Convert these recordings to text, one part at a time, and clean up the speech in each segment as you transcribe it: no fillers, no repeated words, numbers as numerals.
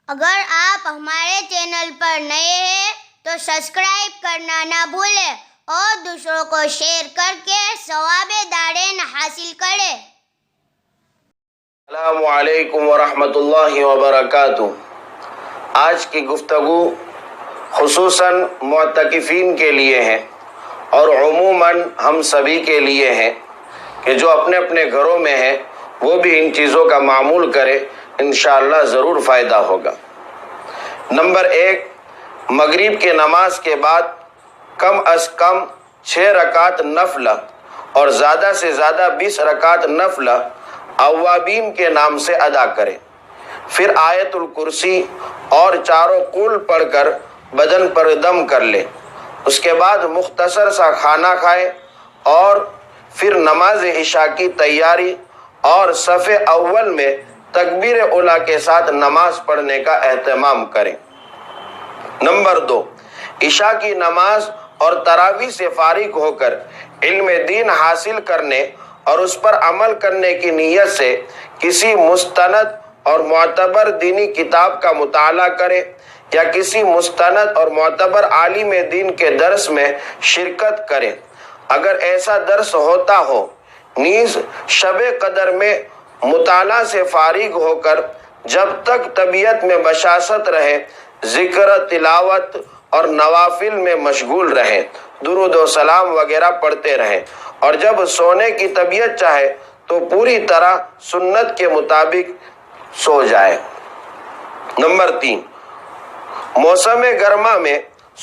اگر آپ ہمارے چینل پر نئے ہیں تو سبسکرائب کرنا نہ بھولیں اور دوسروں کو شیئر کر کے ثواب دارین حاصل کریں۔ السلام علیکم ورحمۃ اللہ وبرکاتہ۔ آج کی گفتگو خصوصاً معتکفین کے لیے ہے اور عموماً ہم سبھی کے لیے ہے کہ جو اپنے اپنے گھروں میں ہیں وہ بھی ان چیزوں کا معمول کرے، انشاءاللہ ضرور فائدہ ہوگا۔ نمبر 1، مغرب کے نماز کے بعد کم از کم 6 رکعت نفل اور زیادہ سے زیادہ 20 رکعت نفل اوابین کے نام سے ادا کرے، پھر آیت الکرسی اور چاروں قول پڑھ کر بدن پر دم کر لے، اس کے بعد مختصر سا کھانا کھائے اور پھر نماز عشاء کی تیاری اور صف اول میں تکبیر اولیٰ کے ساتھ نماز پڑھنے کا اہتمام کریں۔ نمبر 2، عشاء کی نماز اور تراویح سے فارغ ہو کر علم دین حاصل کرنے اور اس پر عمل کرنے کی نیت سے کسی مستند اور معتبر دینی کتاب کا مطالعہ کرے یا کسی مستند اور معتبر عالم دین کے درس میں شرکت کرے۔ اگر ایسا درس ہوتا ہو نیز شب قدر میں مطالعہ سے فارغ ہو کر جب تک طبیعت میں بشاشت رہے ذکر، تلاوت اور نوافل میں مشغول رہیں، درود و سلام وغیرہ پڑھتے رہیں، اور جب سونے کی طبیعت چاہے تو پوری طرح سنت کے مطابق سو جائے۔ نمبر 3، موسم گرما میں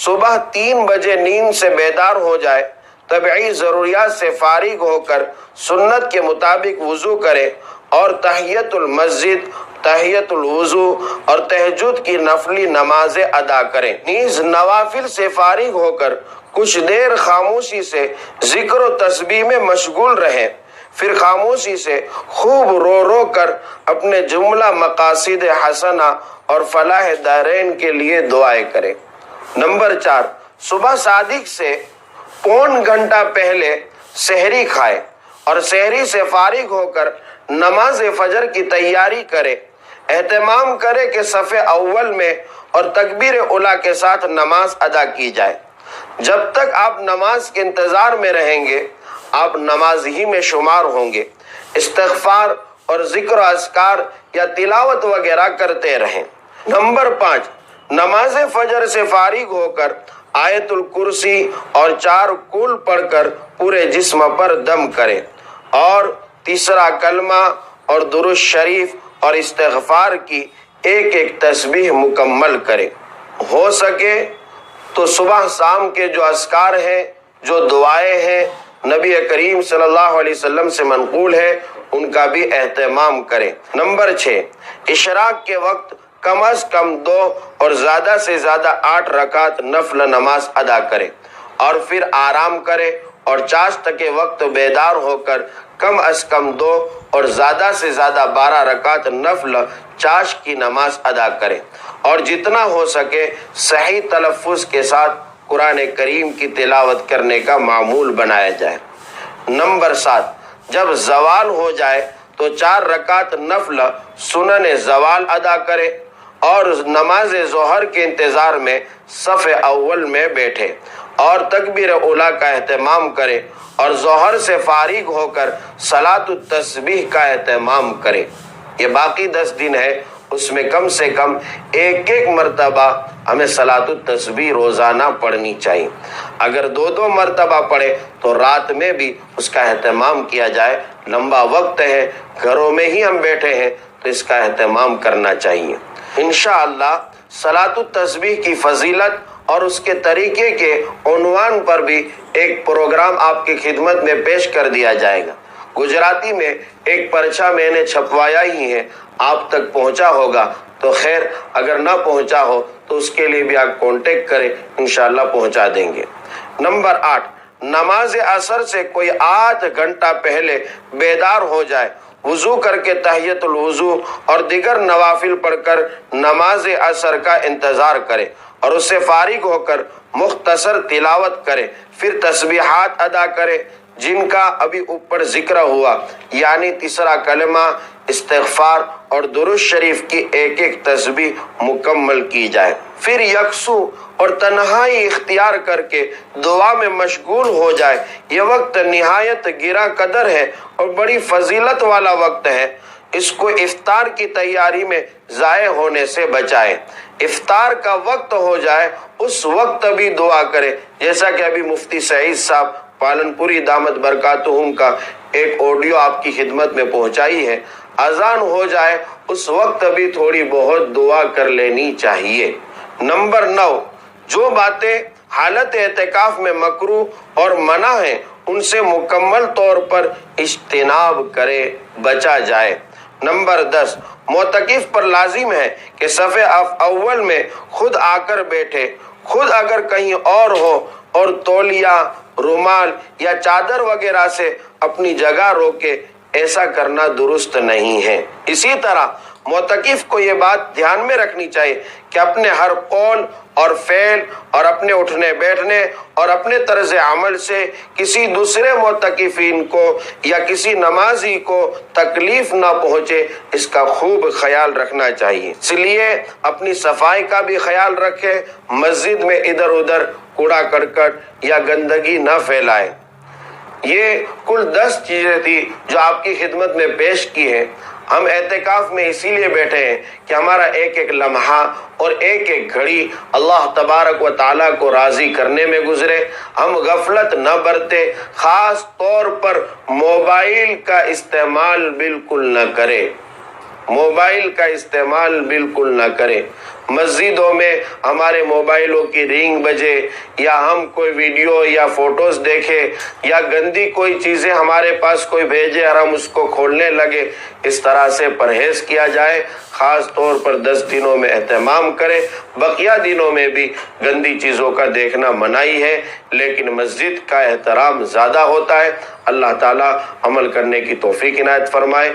صبح 3 بجے نیند سے بیدار ہو جائے، طبعی ضروریات سے فارغ ہو کر سنت کے مطابق وضو کرے اور تحیت المسجد، تحیت الوضو اور تہجد کی نفلی نمازیں ادا کریں۔ نیز نوافل سے فارغ ہو کر کچھ دیر خاموشی سے ذکر و تسبیح میں مشغول رہیں، پھر خاموشی سے خوب رو رو کر اپنے جملہ مقاصد حسنہ اور فلاح دارین کے لیے دعائیں کریں۔ نمبر 4، صبح صادق سے پون گھنٹہ پہلے سحری کھائے اور سحری سے فارغ ہو کر نماز فجر کی تیاری کرے۔ اہتمام کرے کہ صف اول میں اور تکبیر اولیٰ کے ساتھ نماز ادا کی جائے۔ جب تک آپ نماز کے انتظار میں رہیں گے آپ نماز ہی میں شمار ہوں گے۔ استغفار اور ذکر و اذکار یا تلاوت وغیرہ کرتے رہیں۔ نمبر 5، نماز فجر سے فارغ ہو کر آیت الکرسی اور 4 قول پڑھ کر پورے جسم پر دم کرے اور تیسرا کلمہ اور درود شریف اور استغفار کی ایک تسبیح مکمل کرے۔ ہو سکے تو صبح شام کے جو اذکار ہیں، جو دعائیں ہیں نبی کریم صلی اللہ علیہ وسلم سے منقول ہے، ان کا بھی اہتمام کریں۔ نمبر 6، اشراق کے وقت کم از کم 2 اور زیادہ سے زیادہ 8 رکعت نفل نماز ادا کرے اور پھر آرام کرے اور چاشت کے وقت بیدار ہو کر کم از کم 2 اور زیادہ سے زیادہ 12 رکعت نفل چاشت کی نماز ادا کرے اور جتنا ہو سکے صحیح تلفظ کے ساتھ قرآن کریم کی تلاوت کرنے کا معمول بنایا جائے۔ نمبر 7، جب زوال ہو جائے تو 4 رکعت نفل سنن زوال ادا کرے اور نماز ظہر کے انتظار میں صف اول میں بیٹھے اور تکبیر اولیٰ کا اہتمام کرے اور ظہر سے فارغ ہو کر صلاۃ التسبیح کا اہتمام کرے۔ یہ باقی 10 دن ہے، اس میں کم سے کم ایک مرتبہ ہمیں صلاۃ التسبیح روزانہ پڑھنی چاہیے۔ اگر 2 مرتبہ پڑھے تو رات میں بھی اس کا اہتمام کیا جائے۔ لمبا وقت ہے، گھروں میں ہی ہم بیٹھے ہیں تو اس کا اہتمام کرنا چاہیے۔ انشاءاللہ صلاۃ التسبیح کی فضیلت اور اس کے طریقے کے عنوان پر بھی ایک پروگرام آپ کی خدمت میں پیش کر دیا جائے گا۔ گجراتی میں ایک پرچہ میں نے چھپوایا ہی ہے، آپ تک پہنچا ہوگا تو خیر، اگر نہ پہنچا ہو تو اس کے لیے بھی آپ کانٹیکٹ کریں، انشاءاللہ پہنچا دیں گے۔ نمبر 8، نماز عصر سے کوئی 8 گھنٹہ پہلے بیدار ہو جائے، وضو کر کے تحیت الوضو اور دیگر نوافل پڑھ کر نماز عصر کا انتظار کرے اور اس سے فارغ ہو کر مختصر تلاوت کرے، پھر تسبیحات ادا کرے، جن کا ابھی اوپر ذکر ہوا، یعنی تیسرا کلمہ، استغفار اور درود شریف کی ایک ایک تسبیح مکمل کی جائے۔ پھر یکسو اور تنہائی اختیار کر کے دعا میں مشغول ہو جائے۔ یہ وقت نہایت گراں قدر ہے اور بڑی فضیلت والا وقت ہے۔ اس کو افطار کی تیاری میں ضائع ہونے سے بچائے۔ افطار کا وقت ہو جائے اس وقت بھی دعا کرے، جیسا کہ ابھی مفتی سعید صاحب پالنپوری دامت برکاتہم کا ایک آڈیو آپ کی خدمت میں پہنچائی ہے۔ اذان ہو جائے اس وقت بھی تھوڑی بہت دعا کر لینی چاہیے۔ نمبر 9، جو باتیں حالت اعتکاف میں مکروہ اور منع ہیں ان سے مکمل طور پر اجتناب کرے، بچا جائے۔ نمبر 10، معتکف پر لازم ہے کہ صف اول میں خود آ کر بیٹھے، خود اگر کہیں اور ہو، اور تولیہ، رومال یا چادر وغیرہ سے اپنی جگہ روکے، ایسا کرنا درست نہیں ہے۔ اسی طرح معتکف کو یہ بات دھیان میں رکھنی چاہیے کہ اپنے ہر قول اور فعل اور اپنے اٹھنے بیٹھنے اور اپنے طرز عمل سے کسی دوسرے معتکفین کو یا کسی نمازی کو تکلیف نہ پہنچے، اس کا خوب خیال رکھنا چاہیے۔ اس لیے اپنی صفائی کا بھی خیال رکھے، مسجد میں ادھر ادھر کوڑا کرکٹ یا گندگی نہ پھیلائے۔ یہ کل 10 چیزیں تھی جو آپ کی خدمت میں پیش کی ہیں۔ ہم اعتکاف میں اسی لیے بیٹھے ہیں کہ ہمارا ایک ایک لمحہ اور ایک ایک گھڑی اللہ تبارک و تعالیٰ کو راضی کرنے میں گزرے۔ ہم غفلت نہ برتے، خاص طور پر موبائل کا استعمال بالکل نہ کرے، موبائل کا استعمال بالکل نہ کرے۔ مسجدوں میں ہمارے موبائلوں کی رنگ بجے یا ہم کوئی ویڈیو یا فوٹوز دیکھے یا گندی کوئی چیزیں ہمارے پاس کوئی بھیجے اور ہم اس کو کھولنے لگے، اس طرح سے پرہیز کیا جائے۔ خاص طور پر 10 دنوں میں اہتمام کرے۔ بقیہ دنوں میں بھی گندی چیزوں کا دیکھنا منائی ہے، لیکن مسجد کا احترام زیادہ ہوتا ہے۔ اللہ تعالیٰ عمل کرنے کی توفیق عنایت فرمائے۔